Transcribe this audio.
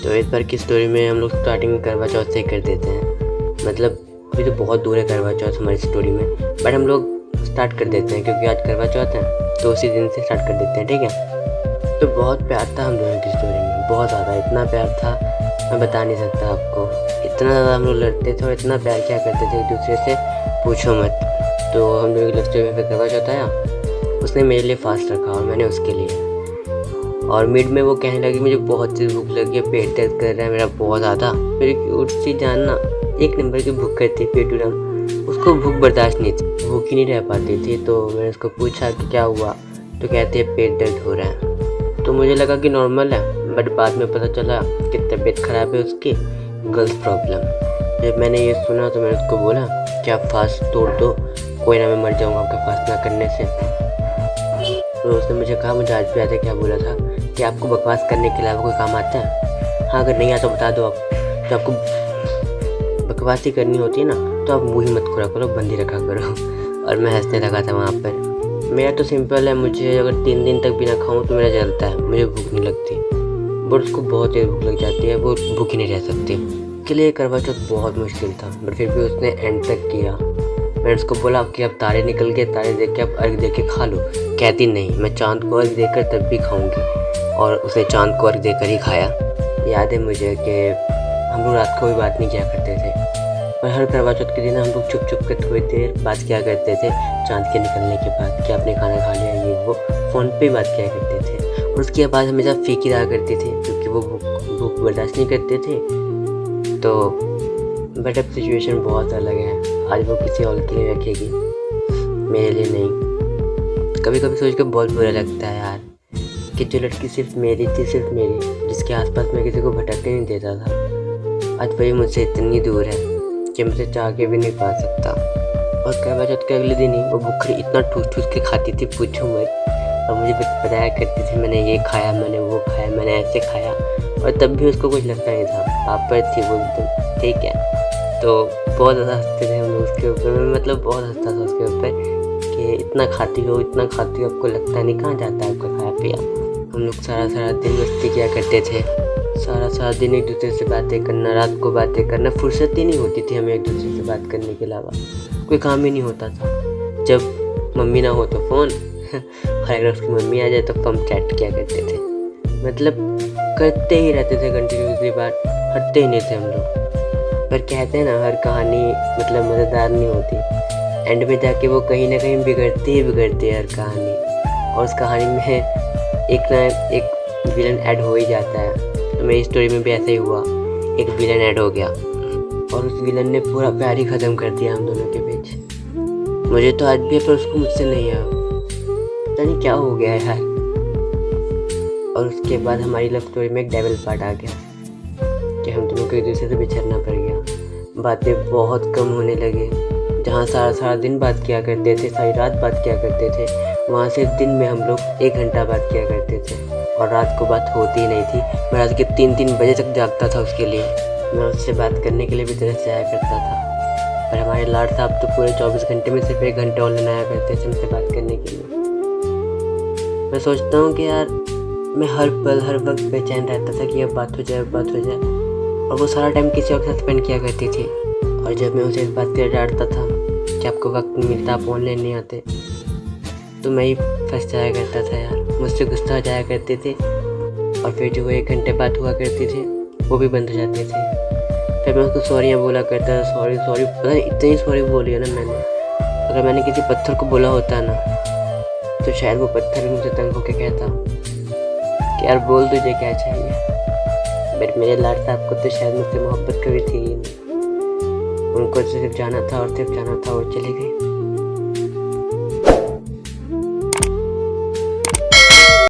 तो इस बार की स्टोरी में हम लोग स्टार्टिंग करवा चौथ से कर देते हैं। मतलब अभी तो बहुत दूर है करवा चौथ हमारी स्टोरी में, बट हम लोग स्टार्ट कर देते हैं क्योंकि आज करवा चौथ है तो उसी दिन से स्टार्ट कर देते हैं, ठीक है। तो बहुत प्यार था हम दोनों की स्टोरी में, बहुत ज़्यादा, इतना प्यार था मैं बता नहीं सकता आपको। इतना ज़्यादा हम लोग लड़ते थे और इतना प्यार क्या करते थे एक दूसरे से, पूछो मत। तो हम लोग की लव स्टोरी में फिर करवा चौथ आया, उसने मेरे लिए फास्ट रखा और मैंने उसके लिए। और मिड में वो कहने लगी मुझे बहुत तेज़ भूख लगी है, पेट दर्द कर रहा है मेरा बहुत ज़्यादा। मेरी क्यूट सी जान ना एक नंबर की भूख करती पेटूराम, उसको भूख बर्दाश्त नहीं थी, भूख ही नहीं रह पाती थी। तो मैंने उसको पूछा कि क्या हुआ, तो कहते हैं पेट दर्द हो रहा है। तो मुझे लगा कि नॉर्मल है, बट बाद में पता चला कि तबीयत ख़राब है उसकी, गर्ल्स प्रॉब्लम। जब मैंने ये सुना तो मैंने उसको बोला कि आप फास्ट तोड़ दो, कोई ना मैं मर जाऊँगा आपका फास्ट ना करने से। तो उसने मुझे कहा, मुझे आज भी याद है क्या बोला था कि आपको बकवास करने के अलावा कोई काम आता है? हाँ, अगर नहीं आता तो बता दो। आप जब आपको बकवास ही करनी होती है ना तो आप मुँह ही मत खुला करो, बंद ही रखा करो। और मैं हंसने लगा था वहाँ पर। मेरा तो सिंपल है, मुझे अगर 3 दिन तक बिना खाऊं तो मेरा जलता है, मुझे भूख नहीं लगती। बट उसको बहुत तेज़ भूख लग जाती है, वो भूख ही नहीं रह सकती। उसके लिए करवा चौथ बहुत मुश्किल था, बट फिर भी उसने एंड तक किया। मैंने उसको बोला कि अब तारे निकल गए, तारे देख के अब अर्घ दे के खा लो। कहती नहीं, मैं चाँद को अर्घ देकर तब भी खाऊंगी। और उसने चाँद को अर्घ देकर ही खाया। याद है मुझे कि हम लोग रात को भी बात नहीं किया करते थे, पर हर करवा चौथ के दिन हम लोग छुप छुप कर थोड़ी देर बात किया करते थे चाँद के निकलने के बाद, कि आपने खाना खा लिया, ये वो फ़ोन पे बात किया करते थे। और उसकी आवाज़ हमेशा फीकी रहा करती थी क्योंकि वो भूख बर्दाश्त नहीं करते थे। तो बट अब सिचुएशन बहुत अलग है, आज वो किसी और के लिए रखेगी, मेरे लिए नहीं। कभी कभी सोच कर बहुत बुरा लगता है यार कि जो लड़की सिर्फ मेरी थी, सिर्फ मेरी, जिसके आसपास मैं किसी को भटकने नहीं देता था, आज वही मुझसे इतनी दूर है कि मुझे चाह के भी नहीं पा सकता। और करवा चौथ के अगले दिन ही वो भूखरी इतना ठूस ठूस के खाती थी, पूछो मत। और मुझे बताया करती थी मैंने ये खाया, मैंने वो खाया, मैंने ऐसे खाया, और तब भी उसको कुछ लगता नहीं था। आप पर थी वो एकदम, ठीक है। तो बहुत ज़्यादा हंसते थे हम लोग उसके ऊपर, मतलब बहुत हंसता था उसके ऊपर कि इतना खाती हो, आपको लगता नहीं कहाँ जाता है आपका खाया पिया। हम लोग सारा दिन मस्ती किया करते थे, सारा दिन एक दूसरे से बातें करना, रात को बातें करना, फुर्सत ही नहीं होती थी हमें एक दूसरे से बात करने के अलावा, कोई काम ही नहीं होता था। जब मम्मी ना हो तो फ़ोन और अगर उसकी मम्मी आ जाए तो हम चैट किया करते थे, मतलब करते ही रहते थे कंटिन्यूसली बात, हटते ही नहीं थे हम लोग। पर कहते हैं ना हर कहानी मतलब मज़ेदार नहीं होती, एंड में जाके वो कहीं ना कहीं बिगड़ती है हर कहानी। और उस कहानी में एक ना एक विलन ऐड हो ही जाता है। तो मेरी स्टोरी में भी ऐसा ही हुआ, एक विलन ऐड हो गया और उस विलन ने पूरा प्यार ही ख़त्म कर दिया हम दोनों के बीच। मुझे तो आज भी है पर उसको मुझसे नहीं है, पता नहीं क्या हो गया है यार। और उसके बाद हमारी लव स्टोरी में एक डेविल पार्ट आ गया कि हम दोनों को एक दूसरे से बिछड़ना पड़ गया। बातें बहुत कम होने लगे, जहाँ सारा दिन बात किया करते थे, सारी रात बात किया करते थे, वहाँ से दिन में हम लोग 1 घंटा बात किया करते थे। और रात को बात होती ही नहीं थी, मैं रात के 3 बजे तक जागता था उसके लिए। मैं उससे बात करने के लिए भी तरह से आया करता था, पर हमारे लाड साहब तो पूरे 24 घंटे में सिर्फ 1 घंटे ऑनलाइन आया करते थे हमसे बात करने के लिए। मैं सोचता हूँ कि यार मैं हर पल हर वक्त बेचैन रहता था कि अब बात हो जाए, और वो सारा टाइम किसी और के साथ स्पेंड किया करती थी। और जब मैं उसे इस बात पर डांटता था कि आपको वक्त नहीं मिलता, आप ऑनलाइन नहीं आते, तो मैं ही फंस जाया करता था यार, मुझसे गुस्सा हो जाया करते थे। और फिर जो 1 घंटे बात हुआ करती थी वो भी बंद हो जाते थे। फिर मैं उसको सॉरियाँ बोला करता था, सॉरी पता नहीं इतनी सॉरी बोली है ना मैंने। अगर मैंने किसी पत्थर को बोला होता ना तो शायद वो पत्थर भी मुझसे तंग होकर कहता कि यार बोल तुझे क्या चाहिए। बट मेरे लाड साहब को तो शायद मुझसे मोहब्बत कभी थी ही नहीं, उनको सिर्फ जाना था और सिर्फ जाना था और चले गए।